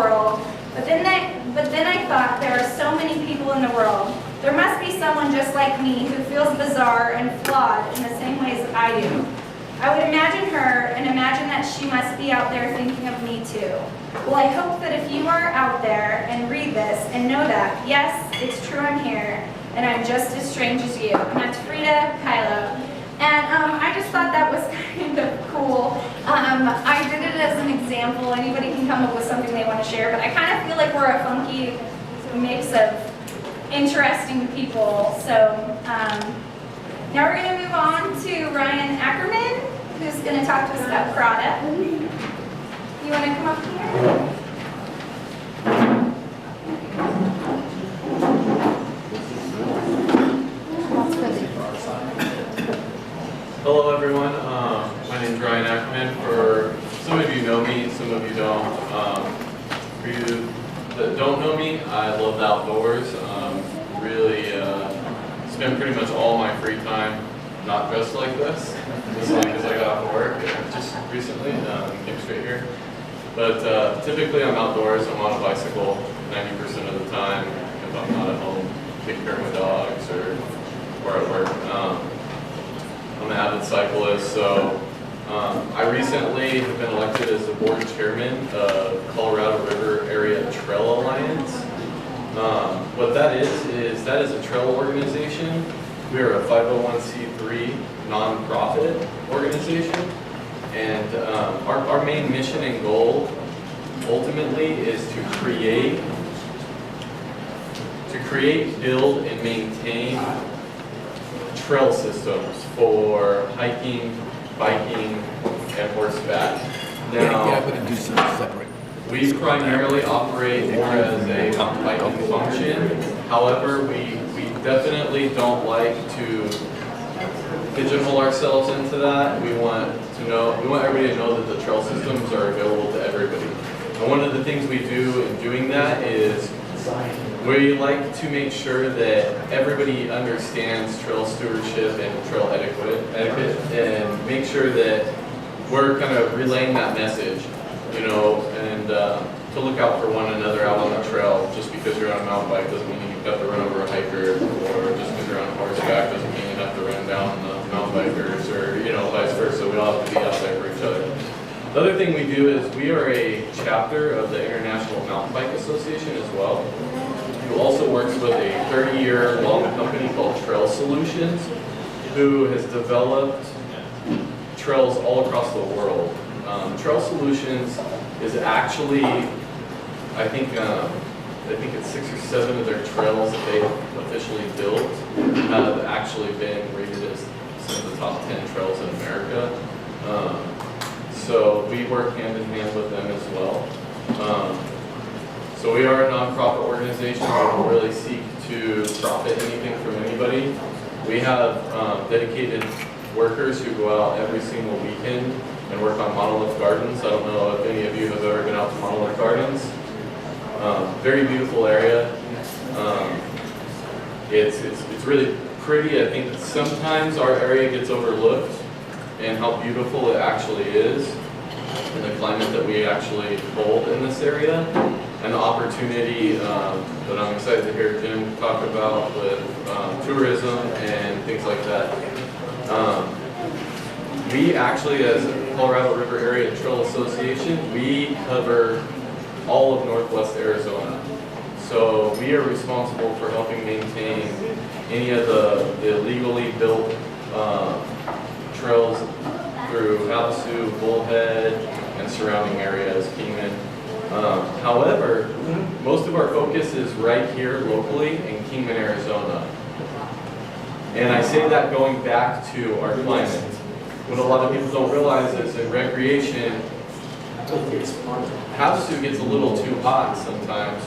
world, but then I thought there are so many people in the world. There must be someone just like me who feels bizarre and flawed in the same ways that I do. I would imagine her and imagine that she must be out there thinking of me too. Well, I hope that if you are out there and read this and know that, yes, it's true, I'm here, and I'm just as strange as you. And that's Frida Kylo. And I just thought that was kind of cool. I did it as an example. Anybody can come up with something they want to share, but I kind of feel like we're a funky mix of interesting people. So now we're going to move on to Ryan Ackerman, who's going to talk to us about CRATA. You want to come up here? Hello everyone, my name is Ryan Ackerman. For some of you know me, some of you don't. For you that don't know me, I love the outdoors. Really spend pretty much all my free time not dressed like this, as long as I got off of work just recently, came straight here. But typically I'm outdoors, I'm on a bicycle 90% of the time if I'm not at home taking care of my dogs or at work. I'm an avid cyclist, so I recently have been elected as the board chairman of Colorado River Area Trail Alliance. What that is that is a trail organization. We are a 501c3 nonprofit organization, and our main mission and goal ultimately is to create, build, and maintain trail systems for hiking, biking, and horseback. Now, we primarily operate more as a mountain biking function. However, we definitely don't like to pigeonhole ourselves into that. We want everybody to know that the trail systems are available to everybody. And one of the things we do in doing that is we like to make sure that everybody understands trail stewardship and trail etiquette, and make sure that we're kind of relaying that message, and to look out for one another out on the trail. Just because you're on a mountain bike doesn't mean you have to run over a hiker, or just because you're on horseback doesn't mean you have to run down the mountain bikers, or vice versa. We all have to be out there for each other. The other thing we do is we are a chapter of the International Mountain Bike Association as well, who also works with a 30-year-long company called Trail Solutions, who has developed trails all across the world. Trail Solutions is actually, I think it's 6 or 7 of their trails that they've officially built have actually been rated as some of the top 10 trails in America. So we work hand in hand with them as well. So we are a nonprofit organization. We don't really seek to profit anything from anybody. We have dedicated workers who go out every single weekend and work on Monolith Gardens. I don't know if any of you have ever been out to Monolith Gardens. Very beautiful area. It's really pretty. I think sometimes our area gets overlooked and how beautiful it actually is, and the climate that we actually hold in this area, and the opportunity that I'm excited to hear Jim talk about with tourism and things like that. We actually, as Colorado River Area Trail Association, we cover all of Northwest Arizona. So we are responsible for helping maintain any of the legally built trails through Havasu, Bullhead, and surrounding areas, Kingman. However, most of our focus is right here locally in Kingman, Arizona. And I say that going back to our climate. What a lot of people don't realize is in recreation, Havasu gets a little too hot sometimes.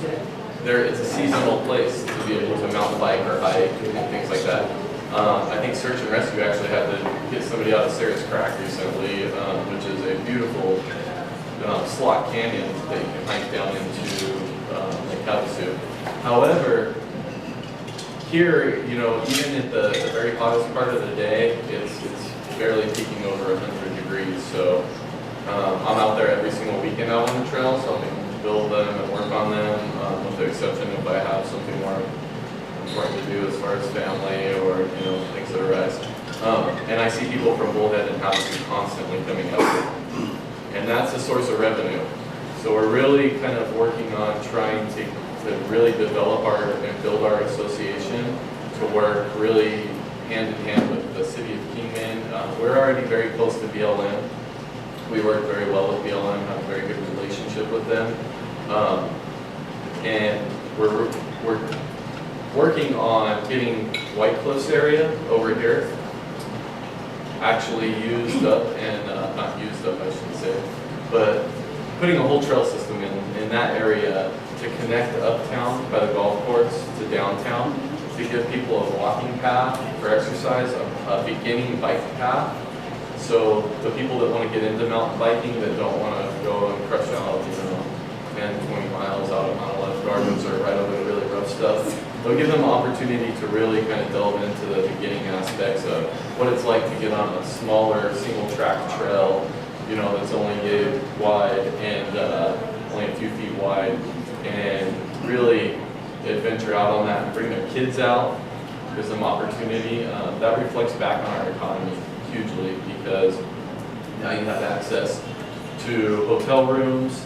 It's a seasonal place to be able to mountain bike or hike and things like that. I think Search and Rescue actually had to get somebody out of Sarah's Crack recently, which is a beautiful slot canyon that you can hike down into Lake Havasu. However, here, even at the very hottest part of the day, it's barely peaking over 100 degrees. So I'm out there every single weekend out on the trails, helping build them and important to do as far as family or, you know, things that arise. And I see people from Bullhead and Havasu constantly coming up here. And that's a source of revenue. So we're really kind of working on trying to really develop and build our association to work really hand in hand with the city of Kingman. We're already very close to BLM. We work very well with BLM, have a very good relationship with them. And we're working on getting White Cliffs area over here actually used up and, not used up I should say, but putting a whole trail system in that area to connect uptown by the golf course to downtown to give people a walking path for exercise, a beginning bike path. So the people that want to get into mountain biking that don't want to go and crush out, 10, 20 miles out of Mount Olive Gardens or right over the really rough stuff, they'll give them an opportunity to really kind of delve into the beginning aspects of what it's like to get on a smaller single track trail, that's only yay wide and only a few feet wide, and really adventure out on that and bring their kids out, gives them opportunity. That reflects back on our economy hugely because now you have access to hotel rooms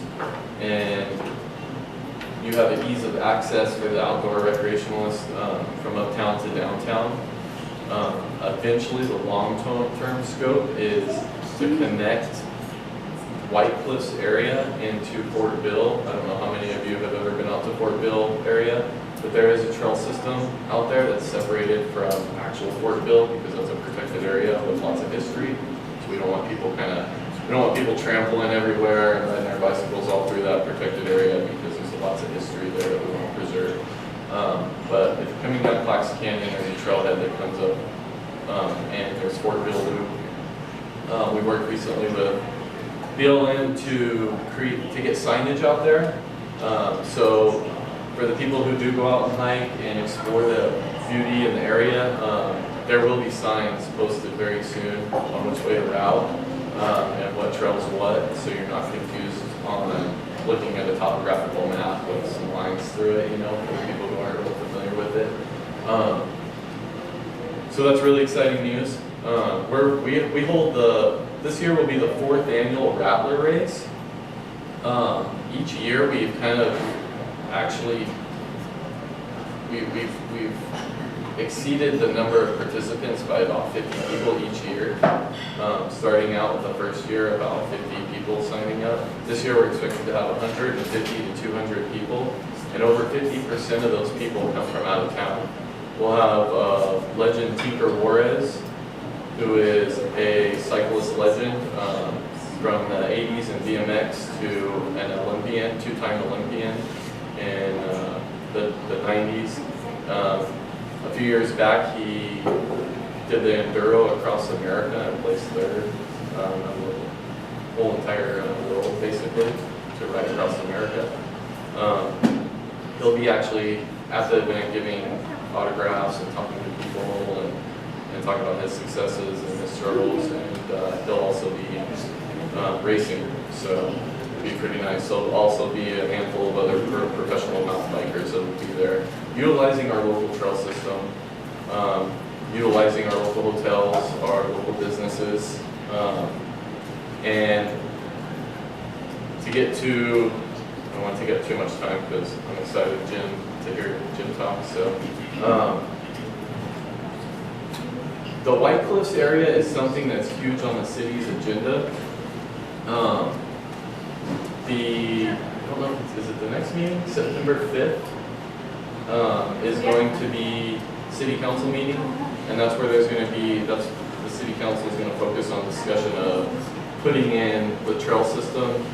and you have an ease of access for the outdoor recreationalists from uptown to downtown. Eventually the long-term scope is to connect White Cliffs area into Fort Bill. I don't know how many of you have ever been out to Fort Bill area, but there is a trail system out there that's separated from actual Fort Bill because that's a protected area with lots of history. So we don't want people trampling everywhere and riding their bicycles all through that protected area because there's lots of history there that we want to preserve. But if you're coming down Clacks Canyon, there's a trailhead that comes up, and there's Fort Bill Loop. We worked recently with BLM to get signage out there. So for the people who do go out and hike and explore the beauty in the area, there will be signs posted very soon on which way to route and what trails what, so you're not confused on looking at a topographical map with some lines through it, for people who aren't really familiar with it. So that's really exciting news. We hold this year will be the 4th annual Rattler Race. Each year we've kind of actually, we've exceeded the number of participants by about 50 people each year. Starting out with the first year, about 50 people signing up. This year we're expected to have 150 to 200 people, and over 50% of those people come from out of town. We'll have legend Tinker Juarez, who is a cyclist legend from the 80s in BMX to an Olympian, 2-time Olympian in the 90s. A few years back, he did the Enduro across America and placed third on the whole entire world, basically, to ride across America. He'll be actually at the event giving autographs and talking to people and talking about his successes and his struggles, and he'll also be racing, so it'll be pretty nice. There'll also be a handful of other professional mountain bikers that will be there, utilizing our local trail system, utilizing our local hotels, our local businesses, and to get to, I don't want to take up too much time because I'm excited to hear Jim talk, so. The White Cliffs area is something that's huge on the city's agenda. I don't know, is it the next meeting? September 5th is going to be city council meeting, and that's where there's going to be, the city council is going to focus on discussion of putting in the trail system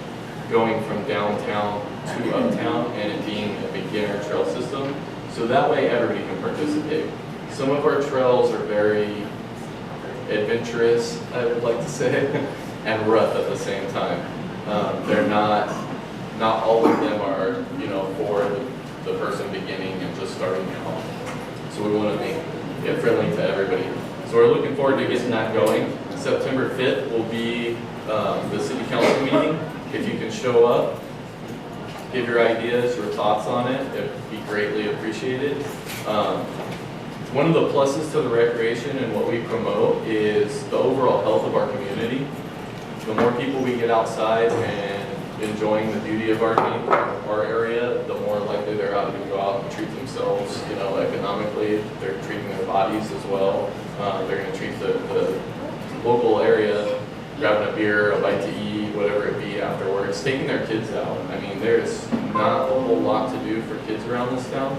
going from downtown to uptown and it being a beginner trail system. So that way everybody can participate. Some of our trails are very adventurous, I would like to say, and rough at the same time. They're not all of them are, for the person beginning and just starting out. So we want to make it friendly to everybody. So we're looking forward to getting that going. September 5th will be the city council meeting. If you can show up, give your ideas, your thoughts on it. It would be greatly appreciated. One of the pluses to the recreation and what we promote is the overall health of our community. The more people we get outside and enjoying the beauty of our area, the more likely they're out to go out and treat themselves, you know, economically. They're treating their bodies as well. They're going to treat the local area, grabbing a beer, a bite to eat, whatever it be afterwards, taking their kids out. I mean, there's not a whole lot to do for kids around this town.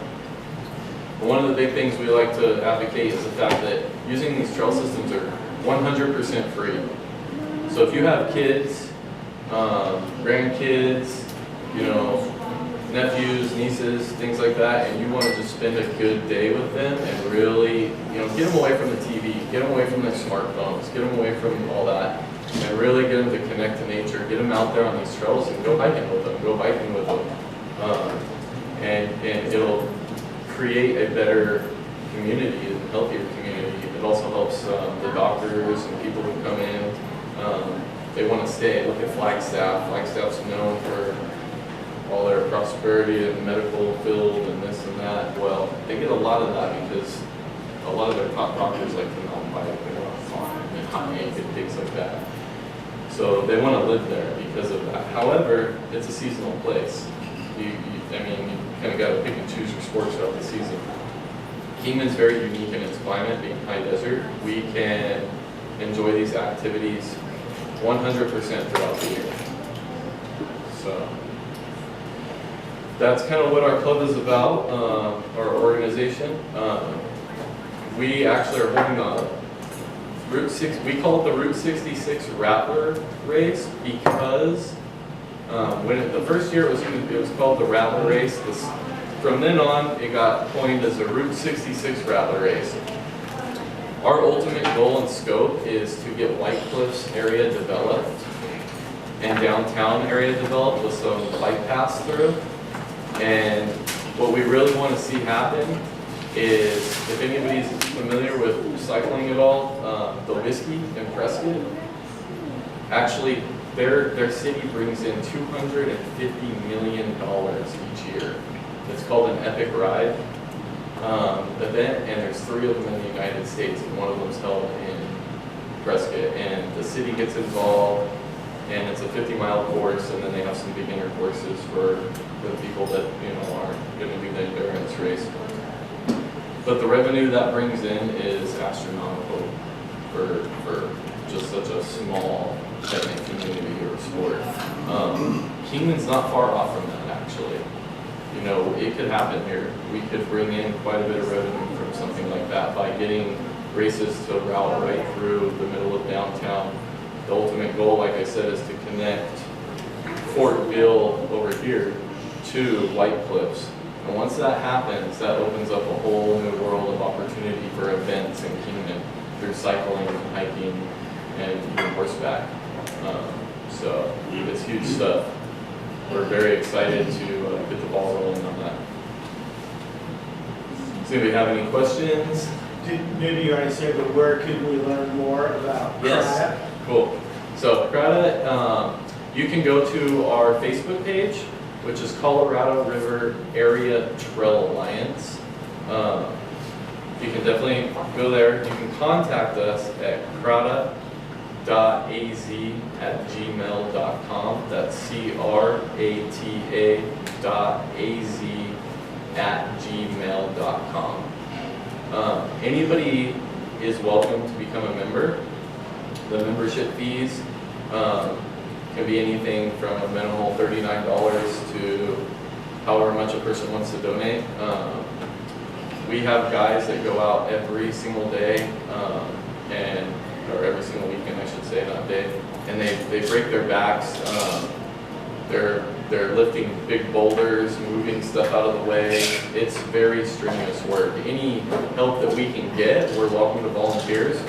But one of the big things we like to advocate is the fact that using these trail systems are 100% free. So if you have kids, grandkids, you know, nephews, nieces, things like that, and you want to just spend a good day with them and really, you know, get them away from the TV, get them away from their smartphones, get them away from all that, and really get them to connect to nature, get them out there on these trails and go hiking with them, go biking with them. And it'll create a better community, a healthier community. It also helps the doctors and people who come in. They want to stay. Look at Flagstaff. Flagstaff's known for all their prosperity and medical field and this and that. Well, they get a lot of that because a lot of their top doctors like to mountain bike, they want to farm and hike and things like that. So they want to live there because of that. However, it's a seasonal place. I mean, you kind of got to pick and choose your sports throughout the season. Kingman's very unique in its climate, being high desert. We can enjoy these activities 100% throughout the year. So that's kind of what our club is about, our organization. We actually are holding a Route 6, we call it the Route 66 Rattler Race because when the first year it was called the Rattler Race. From then on, it got coined as a Route 66 Rattler Race. Our ultimate goal and scope is to get White Cliffs area developed and downtown area developed with some bike paths through. And what we really want to see happen is, if anybody's familiar with cycling at all, the Whiskey in Prescott, actually their city brings in $250 million each year. It's called an Epic Ride event, and there's 3 of them in the United States, and one of them's held in Prescott. And the city gets involved, and it's a 50-mile course, and then they have some beginner courses for the people that, you know, are going to do the endurance race. But the revenue that brings in is astronomical for just such a small ethnic community or sport. Kingman's not far off from that, actually. You know, it could happen here. We could bring in quite a bit of revenue from something like that by getting races to route right through the middle of downtown. The ultimate goal, like I said, is to connect Fort Bill over here to White Cliffs. And once that happens, that opens up a whole new world of opportunity for events in Kingman through cycling, hiking, and even horseback. So it's huge stuff. We're very excited to get the ball rolling on that. Does anybody have any questions? Maybe you already said, but where could we learn more about CRATA? Yes. Cool. So CRATA, you can go to our Facebook page, which is Colorado River Area Trail Alliance. You can definitely go there. You can contact us at crata.az@gmail.com. That's crata.az@gmail.com. Anybody is welcome to become a member. The membership fees can be anything from a minimal $39 to however much a person wants to donate. We have guys that go out every single day, or every single weekend, I should say, not day, and they break their backs. They're lifting big boulders, moving stuff out of the way. It's very strenuous work. Any help that we can get, we're welcome to volunteers.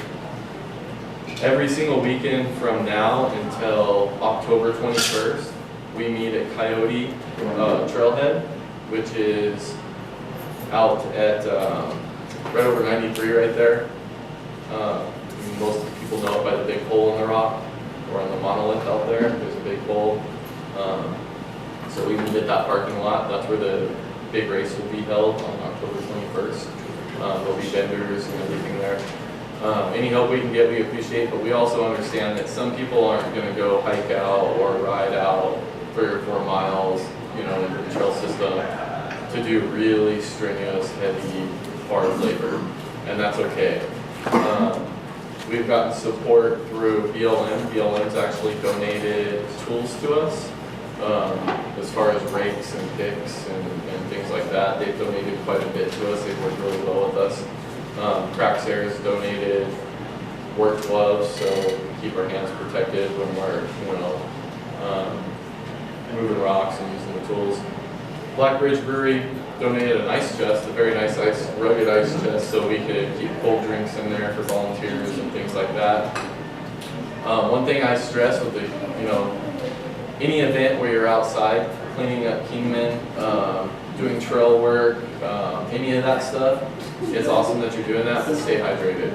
Every single weekend from now until October 21st, we meet at Coyote Trailhead, which is out at right over 93 right there. Most people know it by the big hole in the rock, or on the monolith out there. There's a big hole. So we needed that parking lot. That's where the big race will be held on October 21st. There'll be vendors and everything there. Any help we can get, we appreciate, but we also understand that some people aren't going to go hike out or ride out 3 or 4 miles, you know, into the trail system to do really strenuous, heavy, hard labor, and that's okay. We've gotten support through BLM. BLM's actually donated tools to us as far as rakes and picks and things like that. They've donated quite a bit to us. They've worked really well with us. Cracksair's donated work gloves so we keep our hands protected when we're, you know, moving rocks and using the tools. Black Ridge Brewery donated an ice chest, a very nice rugged ice chest, so we could keep cold drinks in there for volunteers and things like that. One thing I stress with the, you know, any event where you're outside, cleaning up Kingman, doing trail work, any of that stuff, it's awesome that you're doing that, but stay hydrated.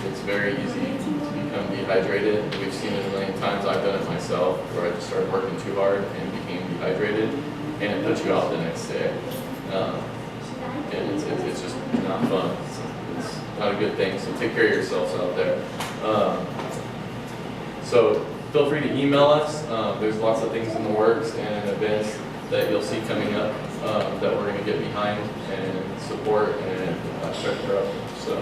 It's very easy to become dehydrated. We've seen it a million times. I've done it myself, where I just started working too hard and became dehydrated, and it puts you out the next day. And it's just not fun. It's not a good thing, so take care of yourselves out there. So feel free to email us. There's lots of things in the works and events that you'll see coming up that we're going to get behind and support and check out. So,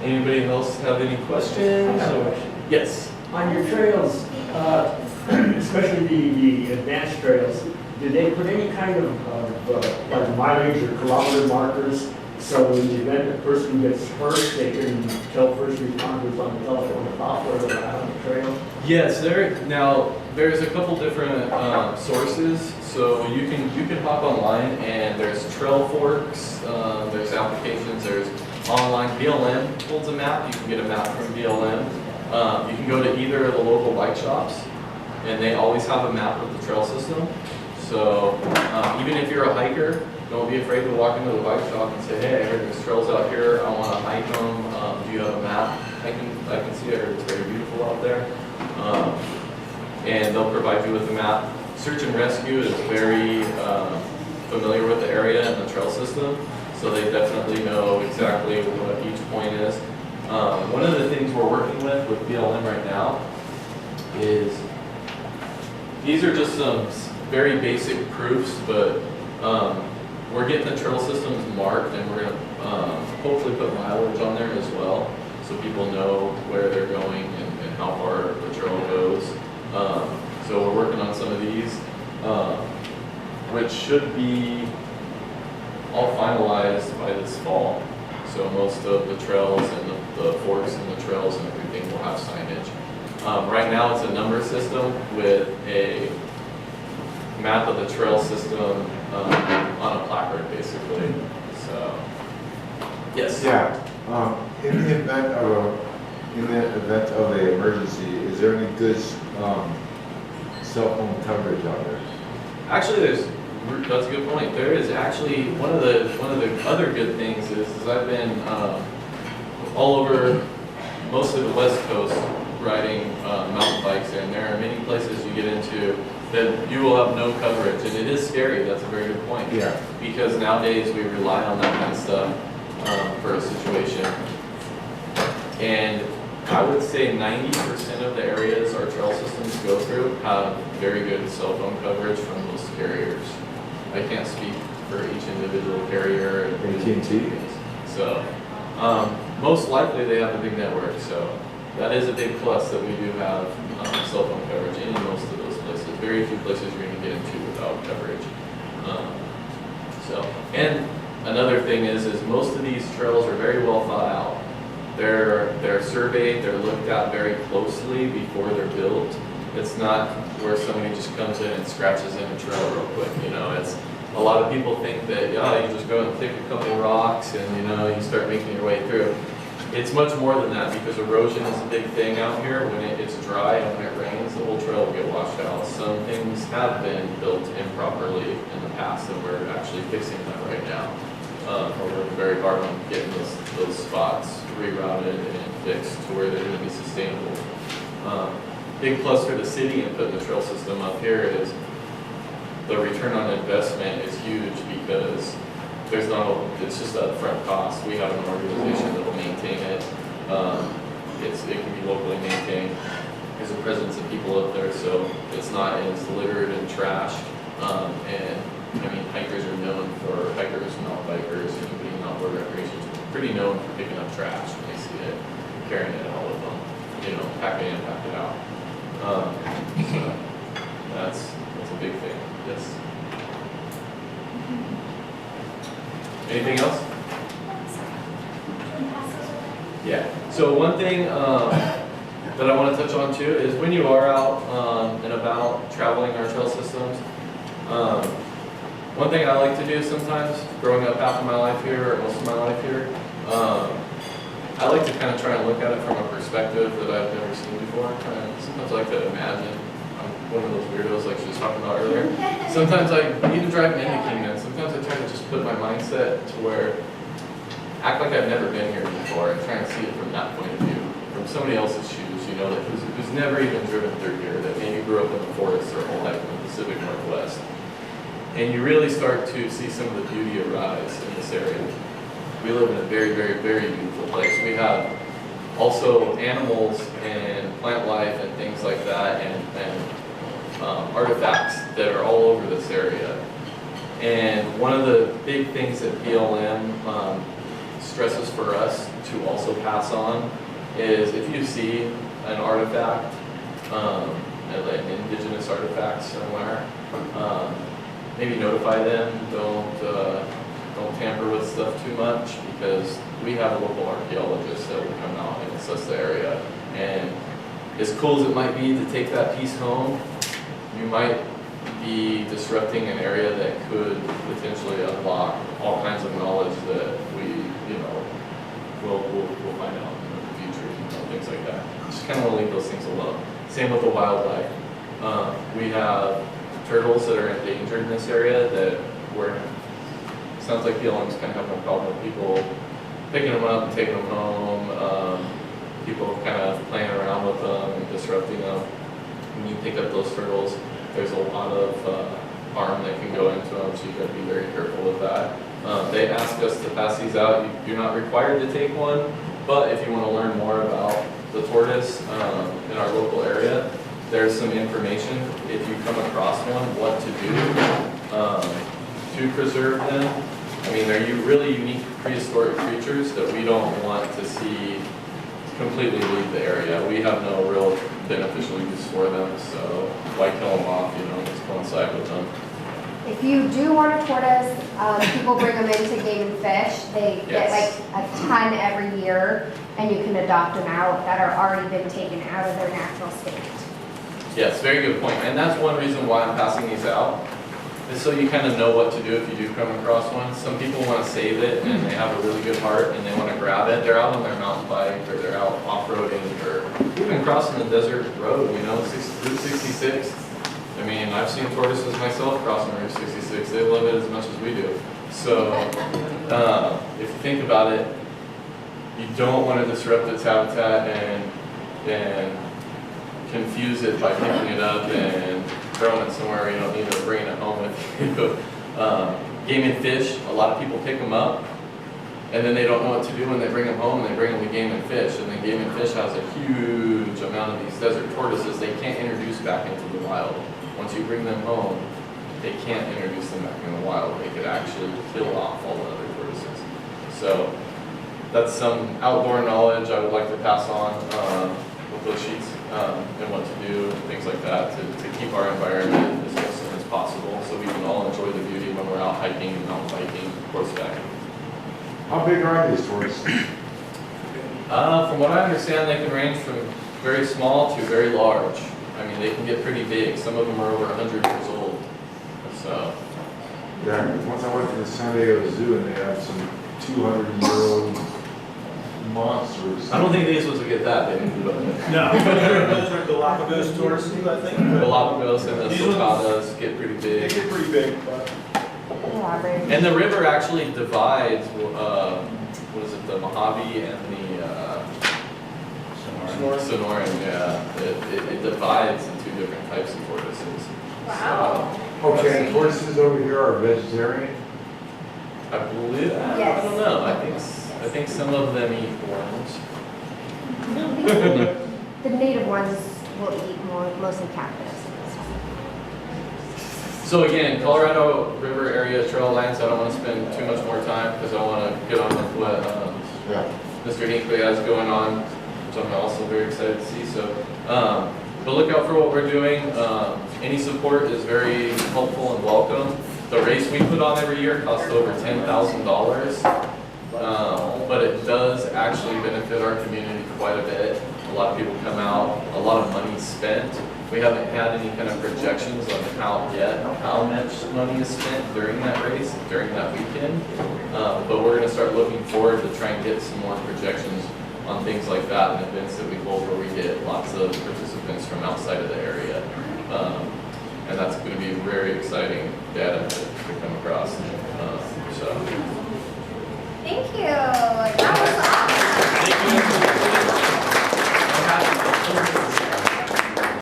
anybody else have any questions? I have a question. Yes. On your trails, especially the advanced trails, did they put any kind of like mileage or kilometer markers so in the event a person gets hurt, they can tell first responders on the telephone software that are on the trail? Yes, there's a couple different sources. So you can hop online and there's trail forks, there's applications, there's online. BLM holds a map. You can get a map from BLM. You can go to either of the local bike shops, and they always have a map of the trail system. So even if you're a hiker, don't be afraid to walk into the bike shop and say, hey, I heard there's trails out here. I want to hike them. Do you have a map? I can see it. It's very beautiful out there. And they'll provide you with a map. Search and Rescue is very familiar with the area and the trail system, so they definitely know exactly what each point is. One of the things we're working with BLM right now is, these are just some very basic proofs, but we're getting the trail systems marked, and we're going to hopefully put mileage on there as well, so people know where they're going and how far the trail goes. So we're working on some of these, which should be all finalized by this fall. So most of the trails and the forks and the trails and everything will have signage. Right now it's a number system with a map of the trail system on a placard, basically. So, yes. Yeah. In the event of an emergency, is there any good cell phone coverage out there? Actually, that's a good point. There is actually one of the other good things is I've been all over most of the West Coast riding mountain bikes, and there are many places you get into that you will have no coverage, and it is scary. That's a very good point. Yeah. Because nowadays we rely on that kind of stuff for a situation, and I would say 90% of the areas our trail systems go through have very good cell phone coverage from most carriers. I can't speak for each individual carrier. AT&T? So, most likely they have a big network, so that is a big plus that we do have cell phone coverage in most of those places. Very few places you're going to get into without coverage. And another thing is most of these trails are very well thought out. They're surveyed, they're looked at very closely before they're built. It's not where somebody just comes in and scratches in a trail real quick. You know, it's a lot of people think that you just go and pick a couple rocks and you start making your way through. It's much more than that, because erosion is a big thing out here. When it's dry and when it rains, the whole trail will get washed out. Some things have been built improperly in the past, and we're actually fixing that right now. We're working very hard on getting those spots rerouted and fixed to where they're going to be sustainable. big plus for the city in putting the trail system up here is the return on investment is huge because there's not, it's just an upfront cost. We have an organization that will maintain it. It can be locally maintained. There's a presence of people up there, so it's not as littered and trashed. And I mean, hikers are known for, hikers, mountain bikers, anybody in outdoor recreation is pretty known for picking up trash when they see it, carrying it out with them, you know, pack it in, pack it out. So that's a big thing. Yes. Anything else? Yeah. So one thing that I want to touch on too is when you are out and about traveling our trail systems, one thing I like to do sometimes, growing up half of my life here or most of my life here, I like to kind of try and look at it from a perspective that I've never seen before. Sometimes I like to imagine. I'm one of those weirdos like she was talking about earlier. Sometimes I even drive into Kingman. Sometimes I try to just put my mindset to where act like I've never been here before and try and see it from that point of view, from somebody else's shoes, you know, that who's never even driven through here, that maybe grew up in the forest their whole life in the Pacific Northwest. And you really start to see some of the beauty arise in this area. We live in a very, very, very beautiful place. We have also animals and plant life and things like that and artifacts that are all over this area. And one of the big things that BLM stresses for us to also pass on is if you see an artifact, an indigenous artifact somewhere, maybe notify them. Don't tamper with stuff too much because we have local archaeologists that will come out and assess the area. And as cool as it might be to take that piece home, you might be disrupting an area that could potentially unlock all kinds of knowledge that we'll find out in the future, things like that. Just kind of want to leave those things alone. Same with the wildlife. We have turtles that are endangered in this area that sounds like BLM's kind of having a problem with people picking them up and taking them home, people kind of playing around with them and disrupting them. When you pick up those turtles, there's a lot of harm that can go into them, so you got to be very careful with that. They ask us to pass these out. You're not required to take one, but if you want to learn more about the tortoise in our local area, there's some information if you come across one, what to do to preserve them. I mean, they're really unique prehistoric creatures that we don't want to see completely leave the area. We have no real beneficial use for them, so why kill them off, just coincide with them. If you do want a tortoise, people bring them into Game and Fish. They get like a ton every year, and you can adopt them out that are already been taken out of their natural state. Yes, very good point. And that's one reason why I'm passing these out, is so you kind of know what to do if you do come across one. Some people want to save it, and they have a really good heart, and they want to grab it. They're out on their mountain bike, or they're out off-roading, or even crossing the desert road, Route 66. I mean, I've seen tortoises myself crossing Route 66. They love it as much as we do. So, if you think about it, you don't want to disrupt its habitat and confuse it by picking it up and throwing it somewhere you don't need to, bringing it home with you. Game and Fish, a lot of people pick them up and then they don't know what to do when they bring them home, and they bring them to Game and Fish, and then Game and Fish has a huge amount of these desert tortoises they can't introduce back into the wild. Once you bring them home, they can't introduce them back in the wild. They could actually kill off all the other tortoises. So that's some outdoor knowledge I would like to pass on with those sheets and what to do and things like that to keep our environment as wholesome as possible so we can all enjoy the beauty when we're out hiking, mountain biking, horseback. How big are these tortoises? From what I understand, they can range from very small to very large. I mean, they can get pretty big. Some of them are over 100 years old. So. Yeah, once I went to the San Diego Zoo and they have some 200-year-old monsters. I don't think these ones would get that big. No, those are Galapagos tortoises, I think. Galapagos and the sulcatas get pretty They big. get pretty big, but And the river actually divides, what is it, the Mojave and the Sonoran, yeah. It divides into different types of tortoises. Wow. Okay, and tortoises over here are vegetarian? I believe, I Yes. don't know, I think some of them eat worms. The native ones will eat mostly cactus. So again, Colorado River area trail lands, I don't want to spend too much more time because I want to get on with what Yeah. Mr. Hinckley has going on, which I'm also very excited to see. So, but look out for what we're doing. Any support is very helpful and welcome. The race we put on every year costs over $10,000, but it does actually benefit our community quite a bit. A lot of people come out, a lot of money spent. We haven't had any kind of projections on how much money is spent during that race, during that weekend. But we're gonna start looking forward to try and get some more projections on things like that and events that we hold where we get lots of participants from outside of the area. And that's gonna be very exciting data